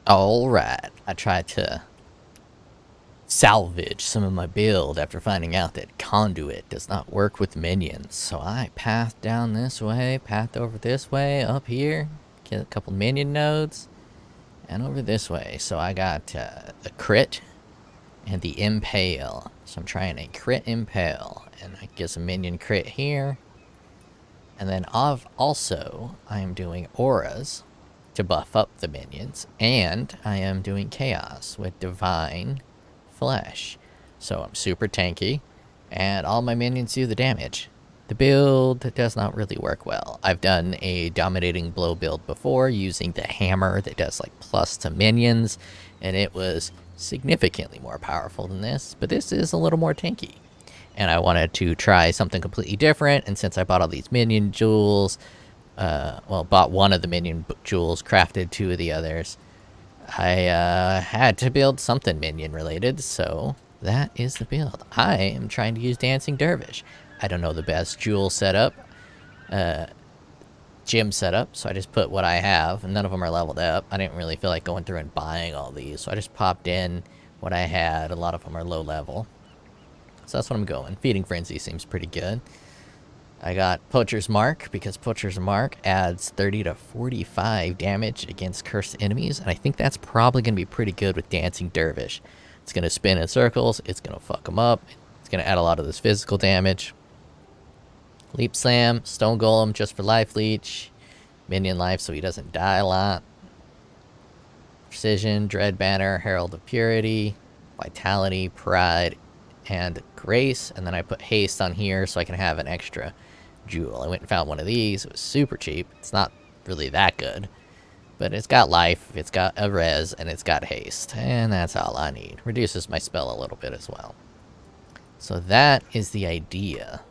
Alright, I tried to salvage some of my build after finding out that conduit does not work with minions. So I pathed down this way, pathed over this way, up here, get a couple minion nodes, and over this way. So I got a crit and the impale. So I'm trying a crit impale, and I get some minion crit here. And then also, I am doing auras to buff up the minions, and I am doing chaos with divine flesh. So I'm super tanky, and all my minions do the damage. The build does not really work well. I've done a dominating blow build before using the hammer that does like plus to minions, and it was significantly more powerful than this, but this is a little more tanky. And I wanted to try something completely different, and since I bought all these minion jewels, bought one of the minion jewels, crafted two of the others, I had to build something minion related, so that is the build. I am trying to use Dancing Dervish. I don't know the best jewel setup, gym setup, so I just put what I have, and none of them are leveled up. I didn't really feel like going through and buying all these, so I just popped in what I had. A lot of them are low level. So that's what I'm going. Feeding Frenzy seems pretty good. I got Poacher's Mark, because Poacher's Mark adds 30 to 45 damage against cursed enemies, and I think that's probably going to be pretty good with Dancing Dervish. It's going to spin in circles, it's going to fuck them up, it's going to add a lot of this physical damage. Leap Slam, Stone Golem just for life leech, minion life so he doesn't die a lot. Precision, Dread Banner, Herald of Purity, Vitality, Pride, and Grace, and then I put haste on here so I can have an extra jewel. I went and found one of these. It was super cheap. It's not really that good, but it's got life, it's got a res, and it's got haste, and that's all I need. Reduces my spell a little bit as well. So that is the idea.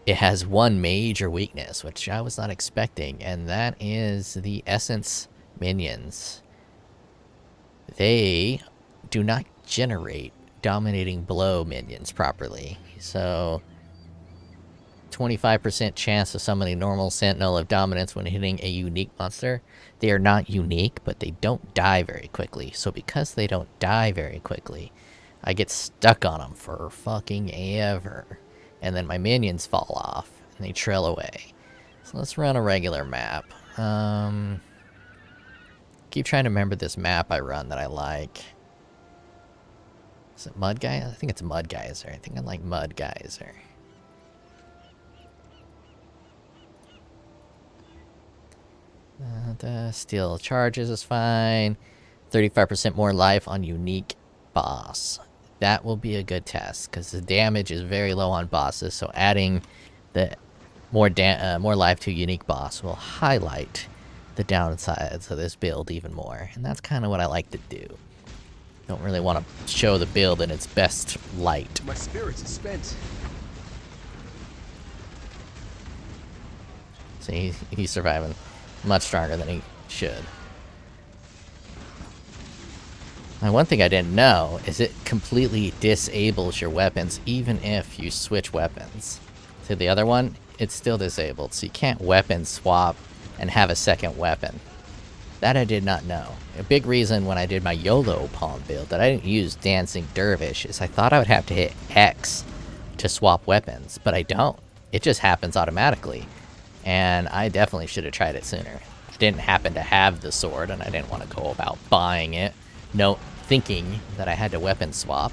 It has one major weakness, which I was not expecting, and that is the essence minions. They do not generate dominating blow minions properly, so 25% chance of summoning normal sentinel of dominance when hitting a unique monster. They are not unique, but they don't die very quickly, so because they don't die very quickly, I get stuck on them for fucking ever, and then my minions fall off and they trail away. So let's run a regular map. Keep trying to remember this map I run that I like. Is it Mud Geyser? I think it's Mud Geyser. I think I like Mud Geyser. The steel charges is fine. 35% more life on unique boss. That will be a good test, because the damage is very low on bosses, so adding the more life to unique boss will highlight the downsides of this build even more. And that's kind of what I like to do. Don't really want to show the build in its best light. My spirits are spent. So he's surviving much stronger than he should. Now, one thing I didn't know is it completely disables your weapons even if you switch weapons. To the other one, it's still disabled, so you can't weapon swap and have a second weapon. That I did not know. A big reason when I did my YOLO palm build that I didn't use Dancing Dervish is I thought I would have to hit X to swap weapons, but I don't. It just happens automatically. And I definitely should have tried it sooner. Didn't happen to have the sword, and I didn't want to go about buying it, thinking that I had to weapon swap.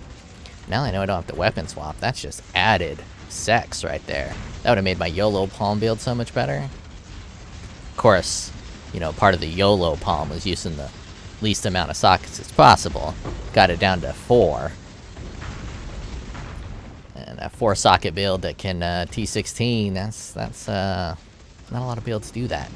Now I know I don't have to weapon swap. That's just added sex right there. That would have made my YOLO palm build so much better. Of course, you know, part of the YOLO palm was using the least amount of sockets as possible. Got it down to 4. And a 4 socket build that can T16, that's not a lot of builds do that.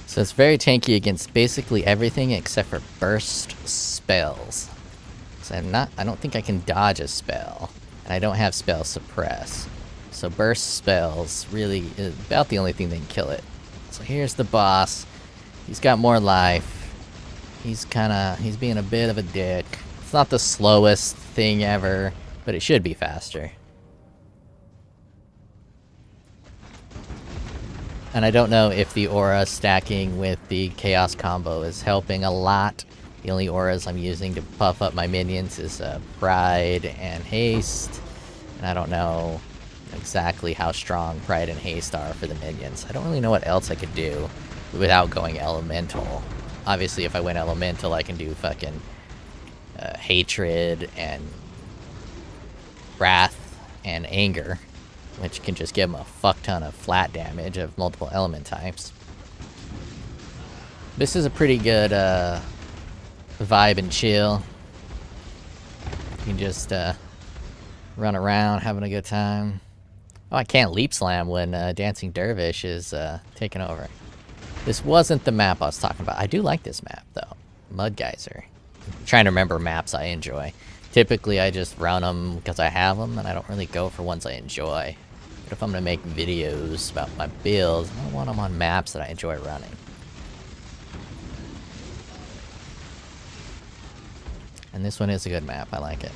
So it's very tanky against basically everything except for burst spells. So I don't think I can dodge a spell, and I don't have spell suppress. So burst spells really is about the only thing that can kill it. So here's the boss. He's got more life. He's being a bit of a dick. It's not the slowest thing ever, but it should be faster. And I don't know if the aura stacking with the chaos combo is helping a lot. The only auras I'm using to puff up my minions is Pride and Haste. And I don't know exactly how strong Pride and Haste are for the minions. I don't really know what else I could do without going Elemental. Obviously, if I went Elemental, I can do fucking Hatred and Wrath and Anger, which can just give them a fuck ton of flat damage of multiple element types. This is a pretty good vibe and chill. You can just run around having a good time. Oh, I can't leap slam when Dancing Dervish is taking over. This wasn't the map I was talking about. I do like this map, though. Mud Geyser. I'm trying to remember maps I enjoy. Typically, I just run them because I have them, and I don't really go for ones I enjoy. But if I'm going to make videos about my builds, I want them on maps that I enjoy running. And this one is a good map. I like it.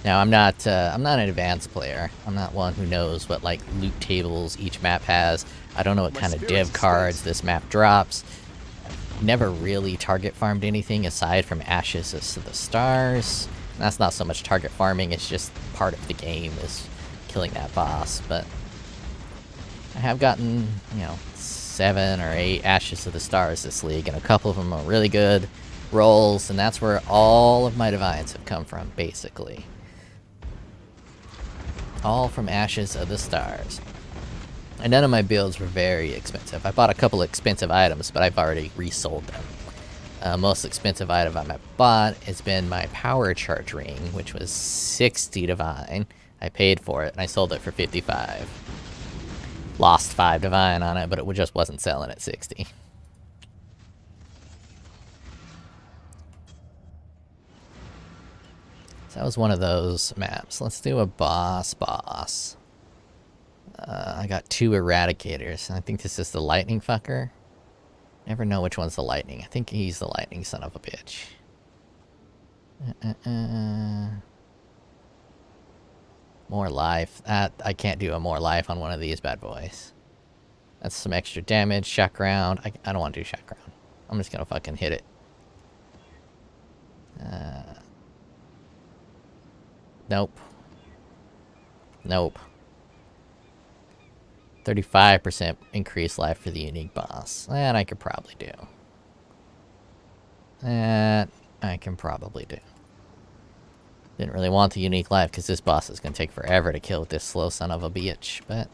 Now, I'm not an advanced player. I'm not one who knows what, like, loot tables each map has. I don't know what kind of div cards this map drops. I've never really target farmed anything aside from Ashes to the Stars. And that's not so much target farming, it's just part of the game is killing that boss. But I have gotten, you know, 7 or 8 Ashes to the Stars this league, and a couple of them are really good rolls, and that's where all of my divines have come from, basically. All from Ashes of the Stars. And none of my builds were very expensive. I bought a couple expensive items, but I've already resold them. Most expensive item I bought has been my power charge ring, which was 60 divine. I paid for it, and I sold it for 55. Lost 5 divine on it, but it just wasn't selling at 60. So that was one of those maps. Let's do a boss. I got 2 eradicators. I think this is the lightning fucker. Never know which one's the lightning. I think he's the lightning son of a bitch. More life. I can't do a more life on one of these bad boys. That's some extra damage. Shock round. I don't want to do shock round. I'm just gonna fucking hit it. Nope. Nope. 35% increased life for the unique boss. That I could probably do. That I can probably do. Didn't really want the unique life because this boss is going to take forever to kill with this slow son of a bitch, but...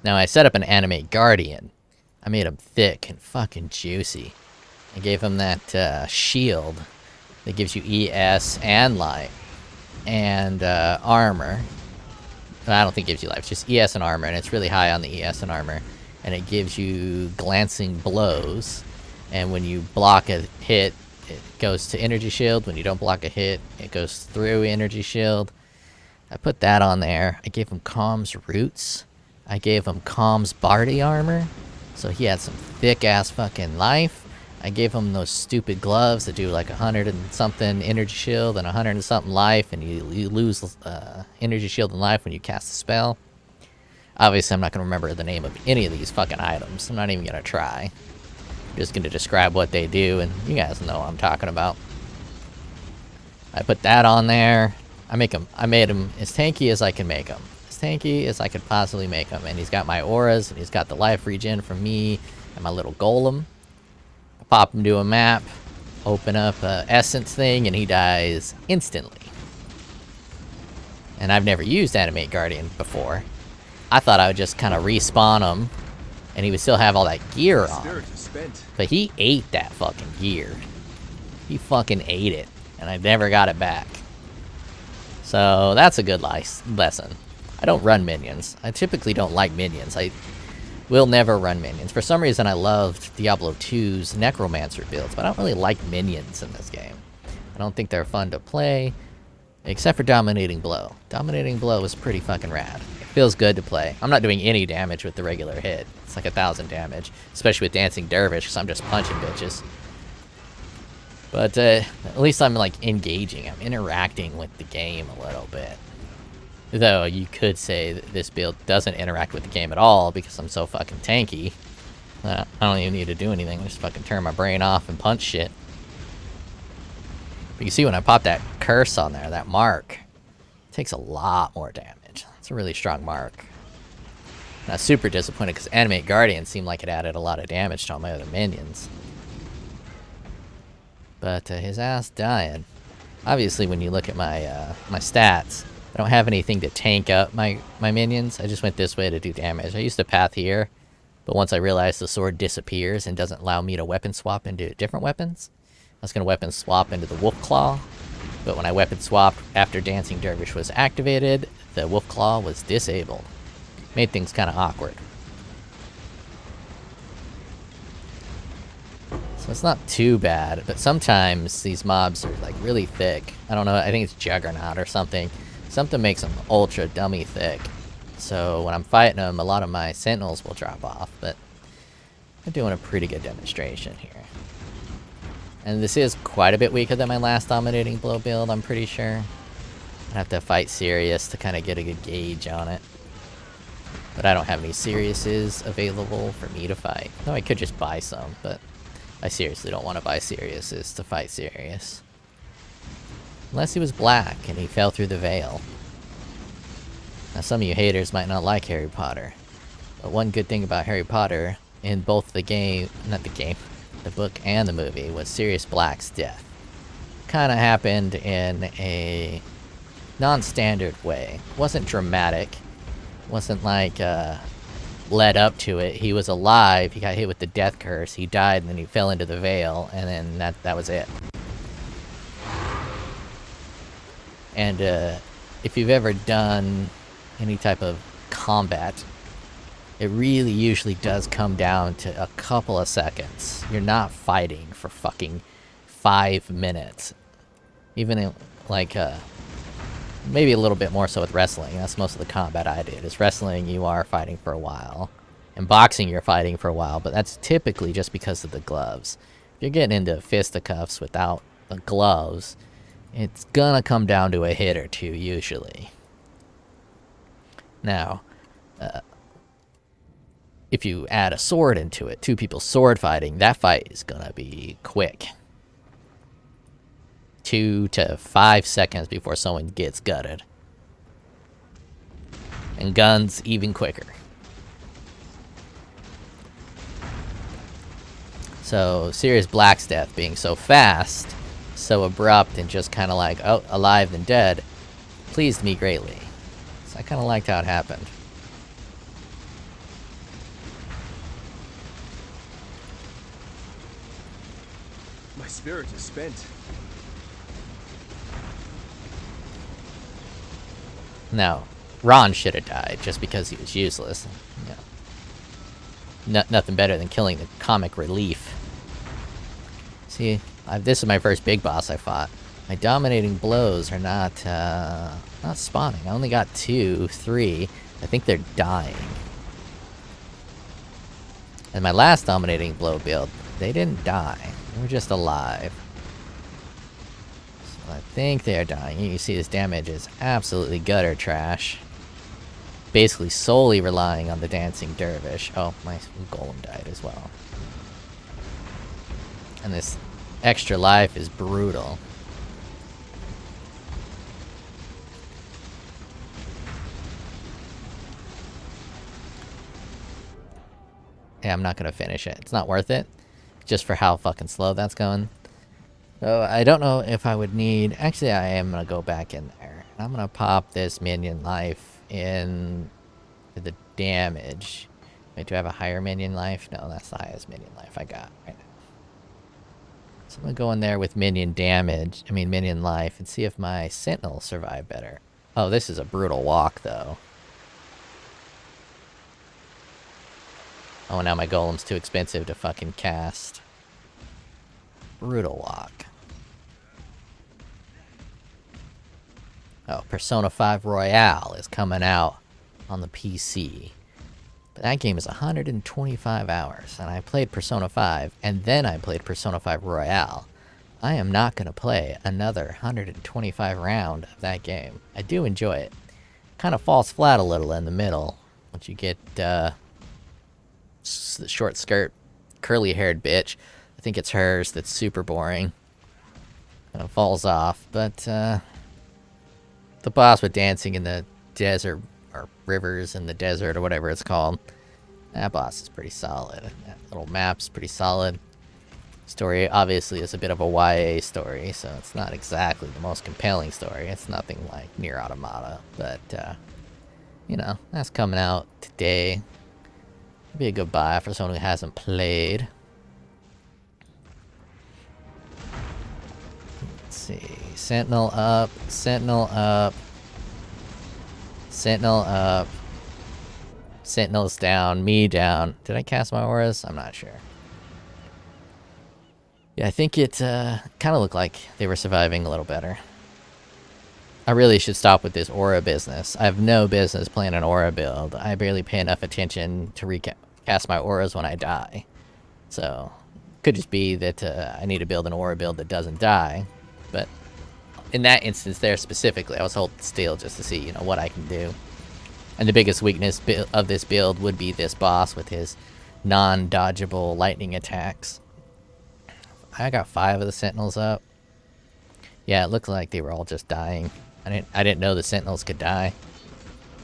Now I set up an animate guardian. I made him thick and fucking juicy. I gave him that shield that gives you ES and light and armor. I don't think it gives you life, it's just ES and armor, and it's really high on the ES and armor. And it gives you glancing blows, and when you block a hit, it goes to energy shield. When you don't block a hit, it goes through energy shield. I put that on there. I gave him Calm's Roots. I gave him Calm's Bardy armor, so he had some thick-ass fucking life. I gave him those stupid gloves that do like 100 and something energy shield and 100 and something life, and you lose energy shield and life when you cast a spell. Obviously, I'm not going to remember the name of any of these fucking items. I'm not even going to try. I'm just going to describe what they do, and you guys know what I'm talking about. I put that on there. I made him as tanky as I can make him. As tanky as I could possibly make him. And he's got my auras, and he's got the life regen from me and my little golem. Pop him to a map, open up a essence thing, and he dies instantly. And I've never used Animate Guardian before. I thought I would just kind of respawn him, and he would still have all that gear on. But he ate that fucking gear. He fucking ate it, and I never got it back. So that's a good lesson. I don't run minions. I typically don't like minions. I will never run minions. For some reason, I loved Diablo 2's Necromancer builds, but I don't really like minions in this game. I don't think they're fun to play, except for Dominating Blow. Dominating Blow is pretty fucking rad. It feels good to play. I'm not doing any damage with the regular hit. It's like 1,000 damage, especially with Dancing Dervish, because I'm just punching bitches. But at least I'm like engaging. I'm interacting with the game a little bit. Though you could say that this build doesn't interact with the game at all because I'm so fucking tanky. I don't even need to do anything. I just fucking turn my brain off and punch shit. But you see when I pop that curse on there, that mark, it takes a lot more damage. It's a really strong mark. And I was super disappointed because Animate Guardian seemed like it added a lot of damage to all my other minions. But his ass died. Obviously, when you look at my my stats, I don't have anything to tank up my minions. I just went this way to do damage. I used to path here, but once I realized the sword disappears and doesn't allow me to weapon swap into different weapons, I was going to weapon swap into the Wolf Claw. But when I weapon swapped after Dancing Dervish was activated, the Wolf Claw was disabled. Made things kind of awkward. So it's not too bad, but sometimes these mobs are like really thick. I don't know, I think it's Juggernaut or something. Something makes them ultra dummy thick. So when I'm fighting them, a lot of my sentinels will drop off, but I'm doing a pretty good demonstration here. And this is quite a bit weaker than my last Dominating Blow build, I'm pretty sure. I have to fight Sirius to kind of get a good gauge on it. But I don't have any Siriuses available for me to fight. No, I could just buy some, but I seriously don't want to buy Siriuses to fight Sirius. Unless he was black and he fell through the veil. Now some of you haters might not like Harry Potter. But one good thing about Harry Potter, in both the game, not the game, the book and the movie, was Sirius Black's death. Kinda happened in a non-standard way. Wasn't dramatic. Wasn't like, led up to it. He was alive, he got hit with the death curse, he died, and then he fell into the veil, and then that was it. And if you've ever done any type of combat, it really usually does come down to a couple of seconds. You're not fighting for fucking 5 minutes. Even in, like, maybe a little bit more so with wrestling. That's most of the combat I did. Is wrestling, you are fighting for a while. In boxing, you're fighting for a while, but that's typically just because of the gloves. If you're getting into fisticuffs without the gloves, it's gonna come down to a hit or two, usually. Now, if you add a sword into it, two people sword fighting, that fight is gonna be quick. 2 to 5 seconds before someone gets gutted. And guns, even quicker. So, Sirius Black's death being so fast, so abrupt, and just kind of like, oh, alive and dead, pleased me greatly. So I kind of liked how it happened. My spirit is spent. Now, Ron should have died just because he was useless. Yeah. Nothing better than killing the comic relief. See, this is my first big boss I fought. My dominating blows are not spawning. I only got 2, 3. I think they're dying. And my last dominating blow build, they didn't die. They were just alive. I think they're dying. You see this damage is absolutely gutter trash. Basically solely relying on the Dancing Dervish. Oh, my golem died as well. And this extra life is brutal. Yeah, I'm not gonna finish it. It's not worth it. Just for how fucking slow that's going. So I don't know if I would need... Actually, I am going to go back in there. I'm going to pop this minion life in the damage. Wait, do I have a higher minion life? No, that's the highest minion life I got right now. So I'm going to go in there with minion damage. I mean, minion life. And see if my sentinels survive better. Oh, this is a brutal walk, though. Oh, now my golem's too expensive to fucking cast. Brutal walk. Oh, Persona 5 Royale is coming out on the PC. But that game is 125 hours, and I played Persona 5, and then I played Persona 5 Royale. I am not going to play another 125 round of that game. I do enjoy it. Kind of falls flat a little in the middle once you get the short skirt, curly-haired bitch. I think it's hers that's super boring. Kind of falls off, but the boss with dancing in the desert, or rivers in the desert, or whatever it's called, that boss is pretty solid. That little map's pretty solid. Story obviously is a bit of a YA story, so it's not exactly the most compelling story. It's nothing like Nier Automata, but you know, that's coming out today. Be a good buy for someone who hasn't played. Let's see. Sentinel up, Sentinel up, Sentinel up, Sentinel's down, me down. Did I cast my auras? I'm not sure. Yeah, I think it kind of looked like they were surviving a little better. I really should stop with this aura business. I have no business playing an aura build. I barely pay enough attention to recast my auras when I die. So, could just be that I need to build an aura build that doesn't die. But in that instance there specifically, I was holding still just to see, you know, what I can do. And the biggest weakness of this build would be this boss with his non-dodgeable lightning attacks. I got 5 of the Sentinels up. Yeah, it looked like they were all just dying. I didn't know the Sentinels could die.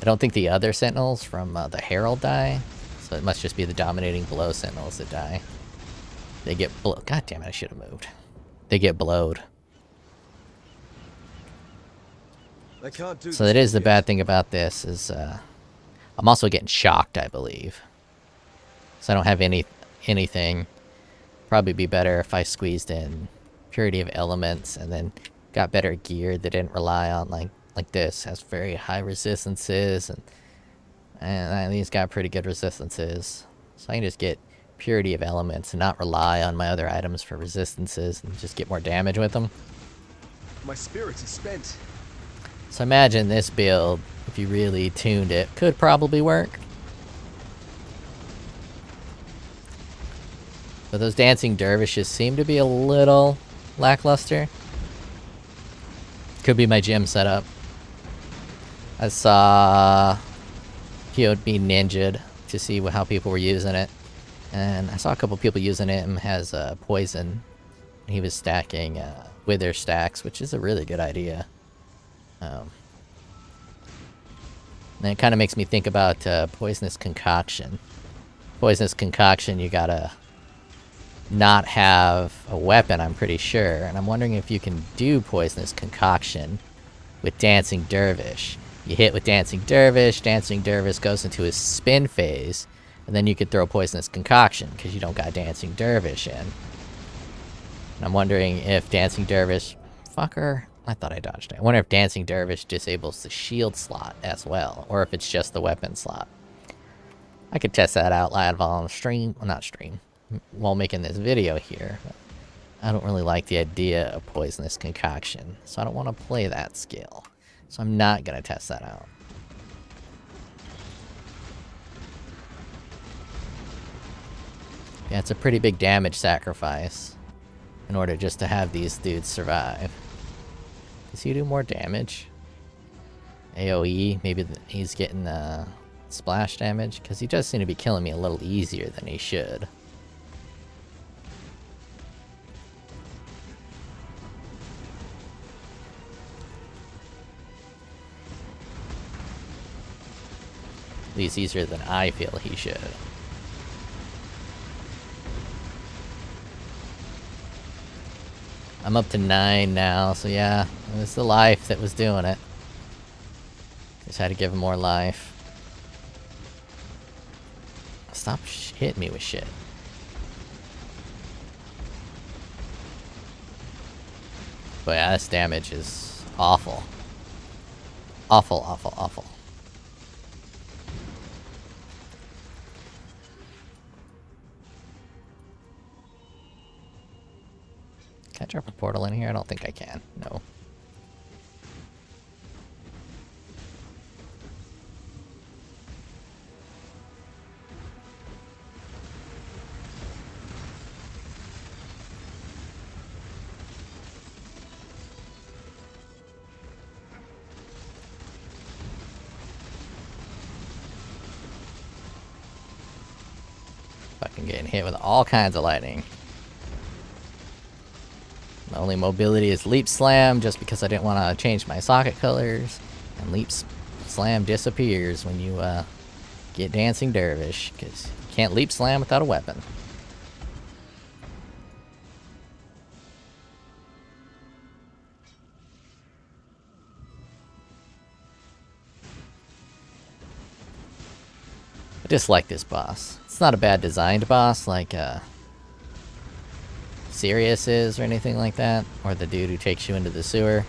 I don't think the other Sentinels from the Herald die. So it must just be the Dominating Blow Sentinels that die. They get blow. God damn it, I should have moved. They get blowed. I can't do So that is the bad thing about this is I'm also getting shocked, I believe. So I don't have anything. Probably be better if I squeezed in Purity of Elements and then got better gear that didn't rely on like this. Has very high resistances and these got pretty good resistances. So I can just get Purity of Elements and not rely on my other items for resistances and just get more damage with them. My spirit is spent. So imagine this build, if you really tuned it, could probably work. But those dancing dervishes seem to be a little lackluster. Could be my gym setup. I saw POE ninja'd to see how people were using it. And I saw a couple people using it and has poison. He was stacking wither stacks, which is a really good idea. And it kind of makes me think about Poisonous Concoction. Poisonous Concoction, you gotta not have a weapon, I'm pretty sure. And I'm wondering if you can do Poisonous Concoction with Dancing Dervish. You hit with Dancing Dervish goes into his spin phase, and then you could throw Poisonous Concoction, because you don't got Dancing Dervish in. And I'm wondering if Dancing Dervish... Fucker. I thought I dodged it. I wonder if Dancing Dervish disables the shield slot as well, or if it's just the weapon slot. I could test that out live on stream. Well, not stream. While making this video here. I don't really like the idea of Poisonous Concoction, so I don't want to play that skill. So I'm not going to test that out. Yeah, it's a pretty big damage sacrifice in order just to have these dudes survive. Does he do more damage? AoE, maybe he's getting splash damage? Because he does seem to be killing me a little easier than he should. At least easier than I feel he should. I'm up to 9 now, so yeah, it was the life that was doing it. Just had to give him more life. Stop hitting me with shit. But yeah, this damage is awful. Awful, awful, awful. Can I drop a portal in here? I don't think I can. No. Fucking getting hit with all kinds of lightning. My only mobility is Leap Slam, just because I didn't want to change my socket colors. And Leap Slam disappears when you get Dancing Dervish, because you can't Leap Slam without a weapon. I dislike this boss. It's not a bad designed boss like Sirius is or anything like that, or the dude who takes you into the sewer.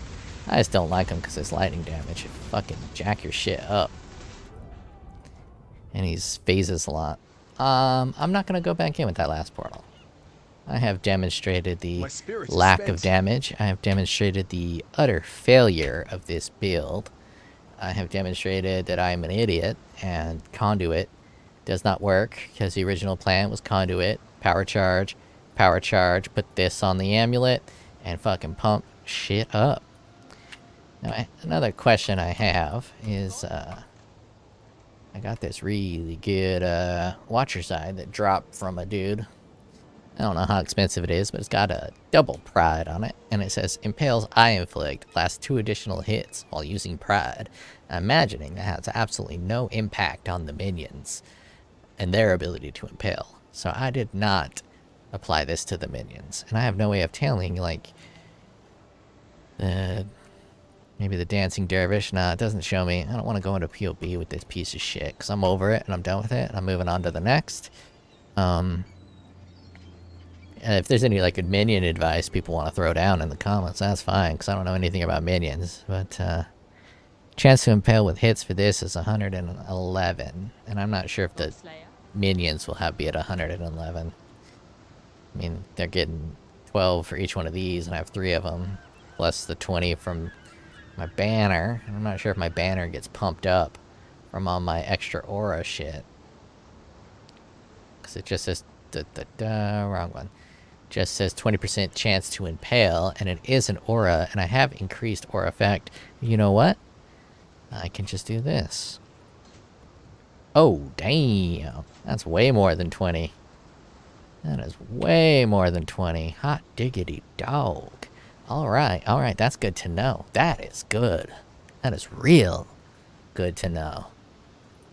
I just don't like him because his lightning damage. It fucking jack your shit up. And he's phases a lot. I'm not gonna go back in with that last portal. I have demonstrated the lack of damage. I have demonstrated the utter failure of this build. I have demonstrated that I'm an idiot and Conduit does not work because the original plan was Conduit, power charge, put this on the amulet, and fucking pump shit up. Now, another question I have is, I got this really good Watcher Side that dropped from a dude. I don't know how expensive it is, but it's got a double pride on it, and it says impales eye inflict, lasts 2 additional hits while using pride. I'm imagining that has absolutely no impact on the minions and their ability to impale. So I did not apply this to the minions, and I have no way of telling, like, maybe the Dancing Dervish. Nah, it doesn't show me. I don't want to go into POE with this piece of shit, because I'm over it and I'm done with it, and I'm moving on to the next. And if there's any, like, minion advice people want to throw down in the comments, that's fine, because I don't know anything about minions. But, chance to impale with hits for this is 111, and I'm not sure if the minions will be at 111. I mean, they're getting 12 for each one of these, and I have 3 of them, plus the 20 from my banner. And I'm not sure if my banner gets pumped up from all my extra aura shit, because it just says wrong one. Just says 20% chance to impale, and it is an aura, and I have increased aura effect. You know what? I can just do this. Oh, damn. That's way more than 20. That is way more than 20. Hot diggity dog. Alright, that's good to know. That is good. That is real good to know.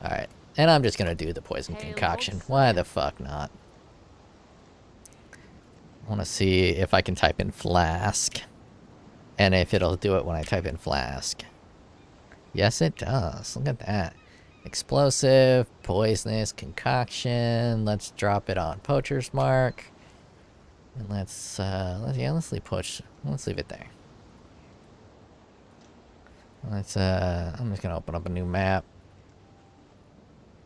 Alright, and I'm just gonna do the poison concoction. Why the fuck not? I want to see if I can type in flask, and if it'll do it when I type in flask. Yes, it does. Look at that. Explosive, poisonous, concoction. Let's drop it on Poacher's Mark. And let's leave it there. I'm just gonna open up a new map.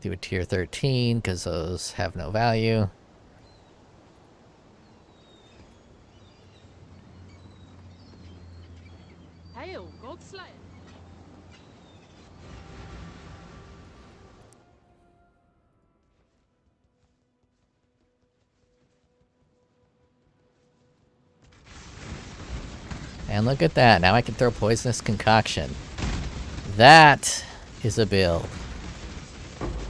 Do a tier 13, because those have no value. And look at that. Now I can throw Poisonous Concoction. That is a build.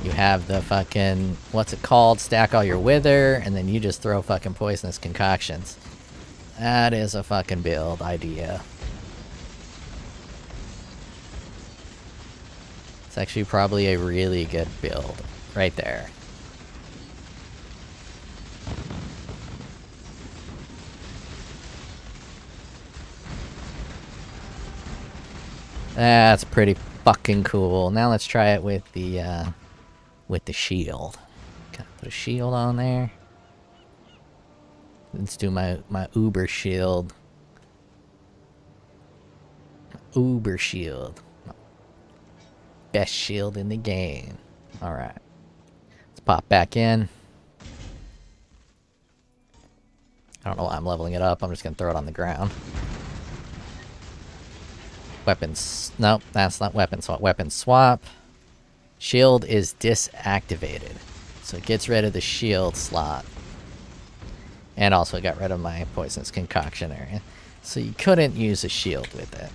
You have the fucking, what's it called? Stack all your Wither, and then you just throw fucking Poisonous Concoctions. That is a fucking build idea. It's actually probably a really good build. Right there. That's pretty fucking cool. Now let's try it with the shield. Gotta put a shield on there. Let's do my Uber shield. Uber shield. Best shield in the game. Alright. Let's pop back in. I don't know why I'm leveling it up. I'm just gonna throw it on the ground. Weapons. Nope, that's not weapon swap. Weapon swap. Shield is disactivated. So it gets rid of the shield slot. And also got rid of my Poisonous Concoction area. So you couldn't use a shield with it.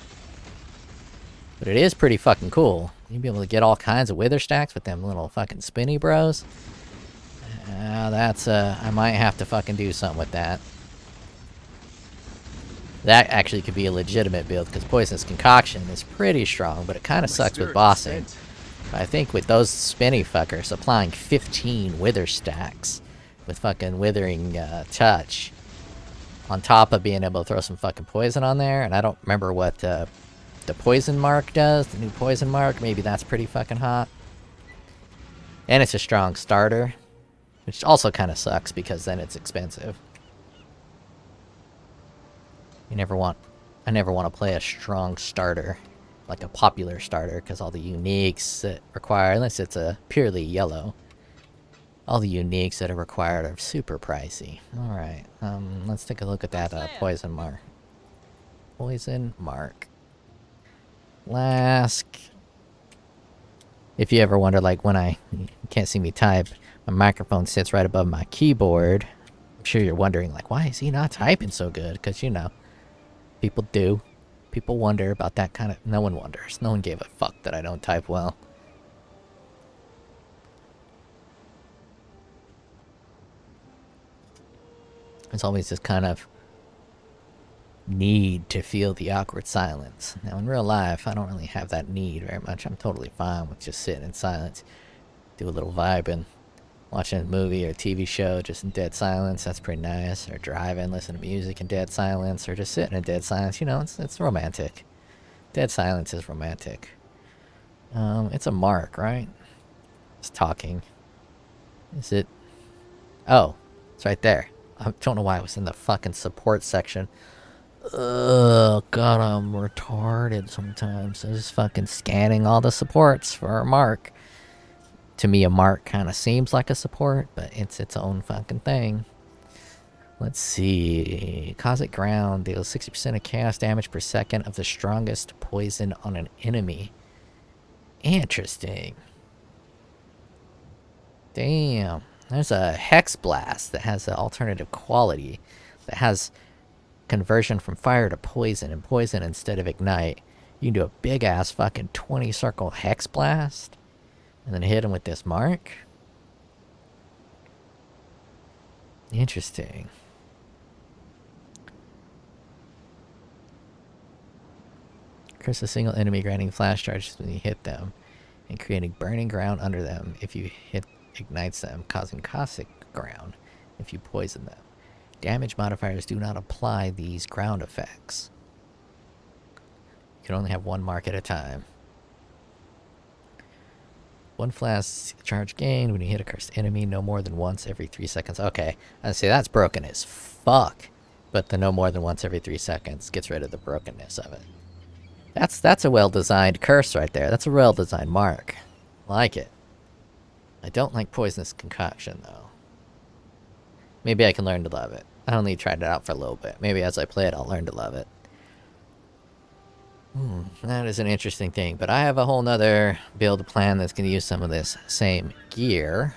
But it is pretty fucking cool. You'd be able to get all kinds of Wither stacks with them little fucking spinny bros. That's I might have to fucking do something with that. That actually could be a legitimate build, because Poisonous Concoction is pretty strong, but it kind of My sucks with spirit is bossing. spent. I think with those spinny fuckers applying 15 wither stacks with fucking withering touch, on top of being able to throw some fucking poison on there, and I don't remember what the poison mark does, the new poison mark, maybe that's pretty fucking hot. And it's a strong starter, which also kind of sucks because then it's expensive. I never want to play a strong starter, like a popular starter, because all the uniques that require, unless it's a purely yellow, all the uniques that are required are super pricey. Alright, let's take a look at that poison mark. Poison mark. Flask. If you ever wonder, like, when you can't see me type, my microphone sits right above my keyboard. I'm sure you're wondering, like, why is he not typing so good? Because, you know, people do. People wonder about that kind of... No one wonders. No one gave a fuck that I don't type well. There's always this kind of need to feel the awkward silence. Now, in real life, I don't really have that need very much. I'm totally fine with just sitting in silence. Do a little vibing. Watching a movie or a TV show just in dead silence. That's pretty nice. Or driving, listening to music in dead silence. Or just sitting in dead silence. You know, it's romantic. Dead silence is romantic. It's a mark, right? It's talking. Is it... Oh, it's right there. I don't know why it was in the fucking support section. Ugh, God, I'm retarded sometimes. I'm just fucking scanning all the supports for a mark. To me, a mark kind of seems like a support, but it's its own fucking thing. Let's see. Cosmic Ground deals 60% of chaos damage per second of the strongest poison on an enemy. Interesting. Damn. There's a Hex Blast that has an alternative quality that has conversion from fire to poison, and poison instead of ignite. You can do a big ass fucking 20 circle Hex Blast and then hit him with this mark. Interesting. Curse a single enemy, granting flash charges when you hit them and creating burning ground under them if you hit ignites them, causing caustic ground if you poison them. Damage modifiers do not apply these ground effects. You can only have one mark at a time. One flash charge gained when you hit a cursed enemy no more than once every 3 seconds. Okay, I'd say that's broken as fuck. But the no more than once every 3 seconds gets rid of the brokenness of it. That's a well-designed curse right there. That's a well-designed mark. Like it. I don't like Poisonous Concoction, though. Maybe I can learn to love it. I only tried it out for a little bit. Maybe as I play it, I'll learn to love it. That is an interesting thing. But I have a whole nother build plan that's going to use some of this same gear.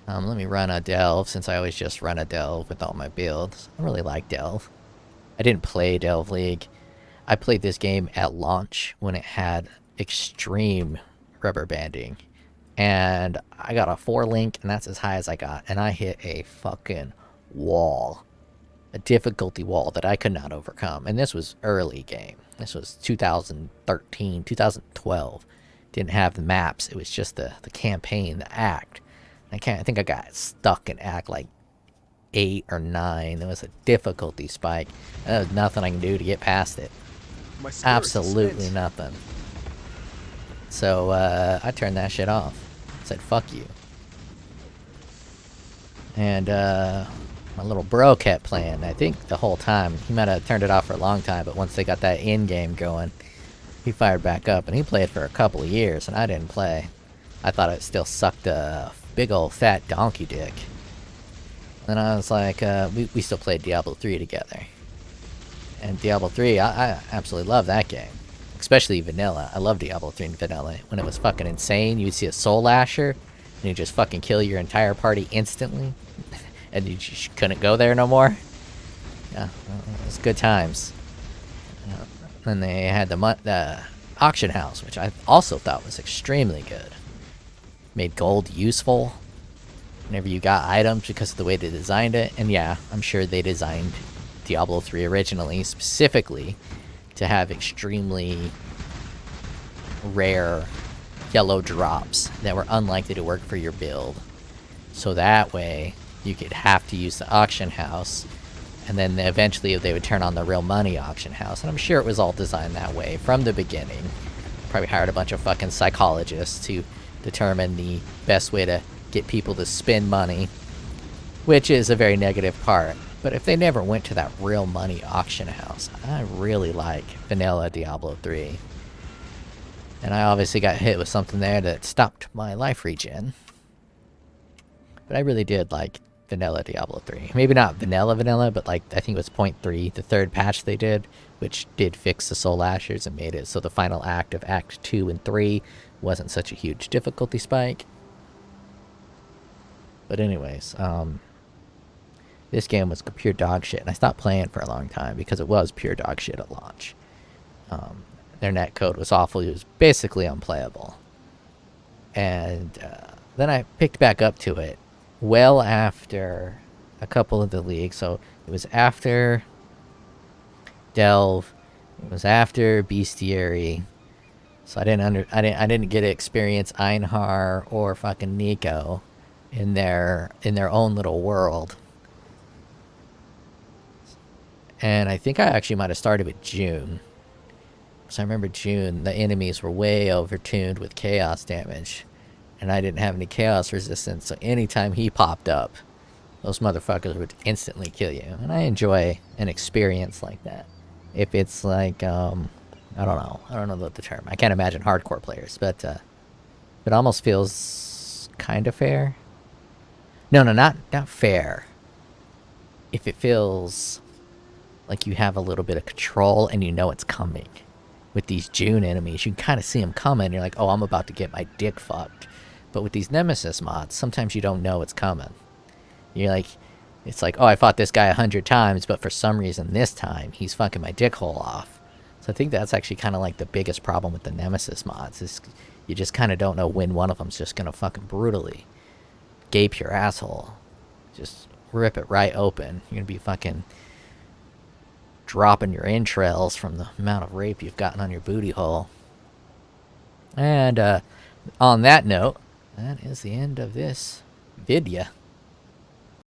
Let me run a Delve, since I always just run a Delve with all my builds. I really like Delve. I didn't play Delve League. I played this game at launch when it had extreme rubber banding. And I got a 4 link, and that's as high as I got. And I hit a fucking wall. A difficulty wall that I could not overcome. And this was early game. This was 2013, 2012. Didn't have the maps. It was just the campaign, the act. I think I got stuck in act like 8 or 9. There was a difficulty spike. And there was nothing I can do to get past it. Absolutely nothing. So I turned that shit off. Said fuck you. And my little bro kept playing. I think the whole time. He might have turned it off for a long time, but once they got that end game going, he fired back up, and he played for a couple of years, and I didn't play. I thought it still sucked a big old fat donkey dick. And I was like, we still played Diablo 3 together. And Diablo 3, I absolutely love that game. Especially vanilla. I love Diablo 3 and vanilla. When it was fucking insane, you'd see a soul lasher, and you just fucking kill your entire party instantly. And you just couldn't go there no more. Yeah, it was good times. Then they had the auction house, which I also thought was extremely good. Made gold useful. whenever you got items because of the way they designed it. And yeah, I'm sure they designed Diablo 3 originally specifically to have extremely rare yellow drops that were unlikely to work for your build. So that way you could have to use the auction house, and then eventually they would turn on the real money auction house. And I'm sure it was all designed that way from the beginning. Probably hired a bunch of fucking psychologists to determine the best way to get people to spend money, which is a very negative part. But if they never went to that real money auction house, I really like vanilla Diablo 3. And I obviously got hit with something there that stopped my life regen. But I really did like vanilla Diablo 3. Maybe not vanilla, but like I think it was 0.3, the third patch they did, which did fix the soul ashers and made it so the final act of Act 2 and 3 wasn't such a huge difficulty spike. But anyways, this game was pure dog shit, and I stopped playing for a long time because it was pure dog shit at launch. Their netcode was awful. It was basically unplayable. And then I picked back up to it well after a couple of the leagues. So it was after Delve, it was after Bestiary. So I didn't get to experience Einhar or fucking Nico in their own little world. And I think I actually might have started with June. So I remember June, the enemies were way overtuned with chaos damage. And I didn't have any chaos resistance, so anytime he popped up, those motherfuckers would instantly kill you. And I enjoy an experience like that. If it's like, I don't know the term. I can't imagine hardcore players, but it almost feels kind of fair. No, not fair. If it feels like you have a little bit of control and you know it's coming. With these June enemies, you can kind of see them coming. You're like, oh, I'm about to get my dick fucked. But with these Nemesis mods, sometimes you don't know it's coming. You're like, it's like, oh, I fought this guy 100 times, but for some reason this time, he's fucking my dick hole off. So I think that's actually kind of like the biggest problem with the Nemesis mods, is you just kind of don't know when one of them's just going to fucking brutally gape your asshole. Just rip it right open. You're going to be fucking dropping your entrails from the amount of rape you've gotten on your booty hole. And on that note, that is the end of this video.